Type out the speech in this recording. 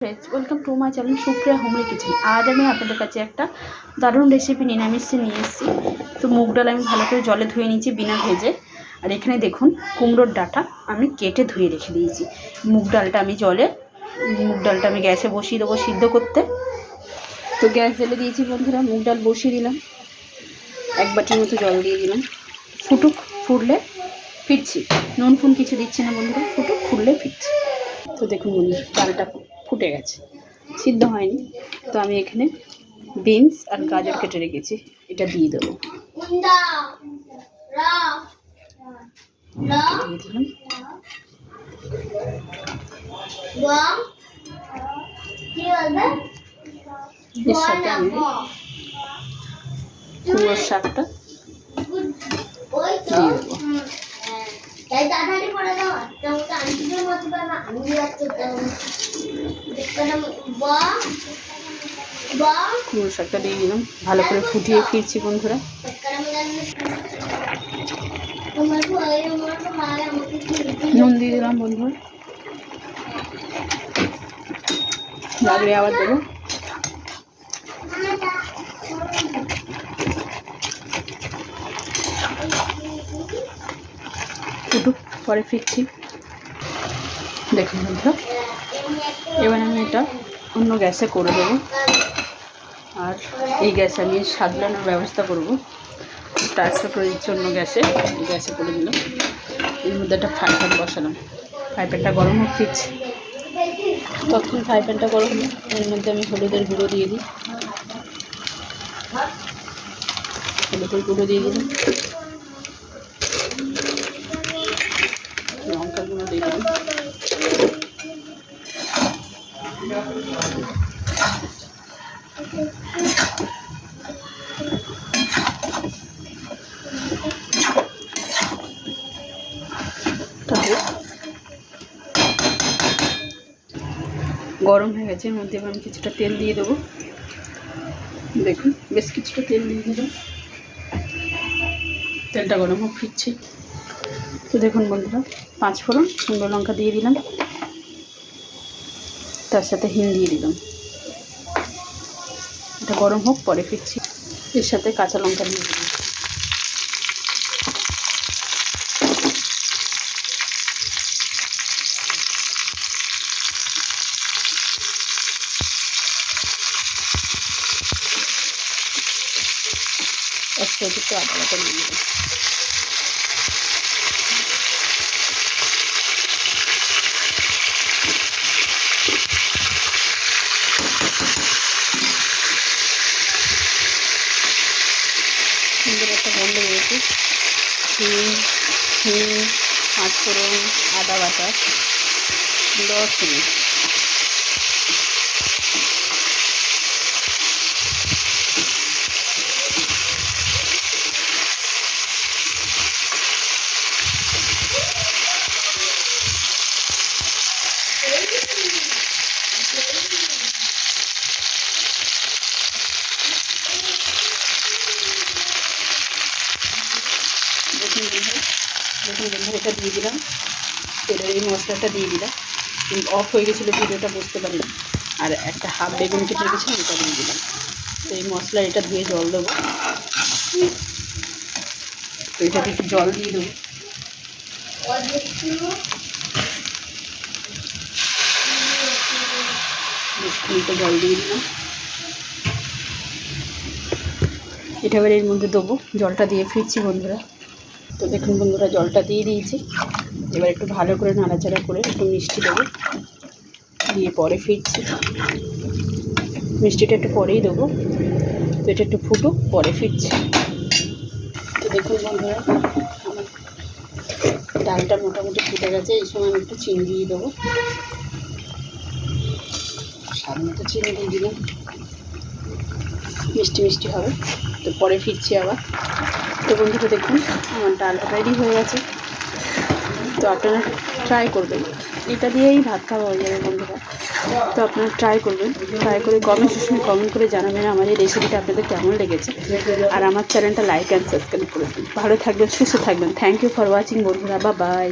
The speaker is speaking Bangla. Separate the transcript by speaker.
Speaker 1: Friends welcome to my channel Supriya homely kitchen. आज আমি আপনাদের কাছে একটা দারুণ রেসিপি নিরামিষে নিয়ে এসেছি। তো মুগ ডাল আমি ভালো করে জলে ধুয়ে নিয়েছি বিনা ভেজে। আর এখানে দেখুন কুমড়োর ডাঁটা আমি কেটে ধুয়ে রেখে দিয়েছি। মুগ ডালটা আমি গ্যাসে বসিয়ে দেবো সিদ্ধ করতে। তো গ্যাস জ্বেলে দিয়েছি বন্ধুরা, মুগ ডাল বসিয়ে দিলাম, এক বাটির মতো জল দিয়ে দিলাম। ফুটলে ফিরছি, নুন ফুন কিছু দিচ্ছি না বন্ধুরা, ফুটলে ফিরছি। তো দেখুন বন্ধুরা ডালটা ফুটে গেছে, সিদ্ধ হয়নি। তো আমি এখানে বিনস আর গাজর কেটে রেখেছি, এটা দিয়ে দেবো। দিয়ে দিলাম। এর সাথে আমি কুমড়োর শাকটা দিয়ে দেবো। কুমড়ো শাকটা দিয়ে দিলাম, ভালো করে ফুটিয়ে ফিরছি বন্ধুরা। নুন দিয়ে দিলাম বন্ধুরা, লাগলে আবার দেবো। ফুটুক, পরে ফিরছি। দেখুন বন্ধুরা, এবার আমি এটা অন্য গ্যাসে করে দেবো। আর এই গ্যাসে আমি সাদলানোর ব্যবস্থা করব, ট্রান্সফার করে দিচ্ছি অন্য গ্যাসে করে দিলাম। এর মধ্যে একটা ফ্রাই প্যান বসালাম, ফ্রাই প্যানটা গরম হোক ফিরছি। তখন ফ্রাই প্যানটা গরম হোক, এর মধ্যে আমি হলুদের গুঁড়ো দিয়ে দিই। হলুদের গুঁড়ো দিয়ে দিলাম, লঙ্কা গুঁড়ো দিয়ে দিলাম। গরম হয়ে গেছে, এর মধ্যে আমি কিছুটা তেল দিয়ে দেবো। দেখুন বেশ কিছুটা তেল দিয়ে দিলাম, তেলটা গরম হোক ফিরছি। তো দেখুন বন্ধুরা, 5 ফোড়ন শুকনো লঙ্কা দিয়ে দিলাম, তার সাথে হিং দিয়ে দিলাম। এটা গরম হোক, পরে ফিরছি। এর সাথে কাঁচা লঙ্কা দিয়ে দিলাম। একটু আদা বাটা দিয়ে দিলাম। সুন্দর একটা গন্ধ বেরোচ্ছে। হিং, 5 ফোড়ন, আদা বাটা, 10 মিনিট। দেখুন বন্ধুরা, এটা দিয়ে দিলাম, তেলের এই মশলাটা দিয়ে দিলাম। অফ হয়ে গেছিলো ভিডিওটা, বুঝতে পারি না। আর একটা হাফ বেগুন কেটে রেখেছিলাম, এটা দিয়ে দিলাম। তো এই মশলা এটা ধুয়ে জল দেবো। তো এটাতে একটু জল দিয়ে দেবো। জল দিয়ে দিলাম। এটা এবার এর মধ্যে দেবো, জলটা দিয়ে ফিরছি বন্ধুরা। তো দেখুন বন্ধুরা, জলটা দিয়ে দিয়েছি। এবার একটু ভালো করে নাড়াচাড়া করে একটু মিষ্টি দেবো, দিয়ে পরে ফিরছি। মিষ্টিটা একটু পরেই দেবো। তো এটা একটু ফুটুক, পরে ফিরছি। তো দেখুন বন্ধুরা, আমার ডালটা মোটামুটি ফুটে গেছে। এই সময় আমি একটু চিনি দিয়ে দেবো, স্বাদ মতো চিনি দিয়ে দিলাম, মিষ্টি মিষ্টি হবে। তো পরে ফিরছি আবার। তো বন্ধুরা দেখুন, আমার ডালটা রেডি হয়ে গেছে। তো আপনারা ট্রাই করবেন, এটা দিয়েই ভাত খাওয়া হয়ে যাবে বন্ধুরা। তো আপনারা ট্রাই করবেন, ট্রাই করে কমেন্ট করে জানাবেন আমার এই রেসিপিটা আপনাদের কেমন লেগেছে। আর আমার চ্যানেলটা লাইক অ্যান্ড সাবস্ক্রাইব করে দিন। ভালো থাকবেন, সুস্থ থাকবেন। থ্যাংক ইউ ফর ওয়াচিং বন্ধুরা, বাই বাই।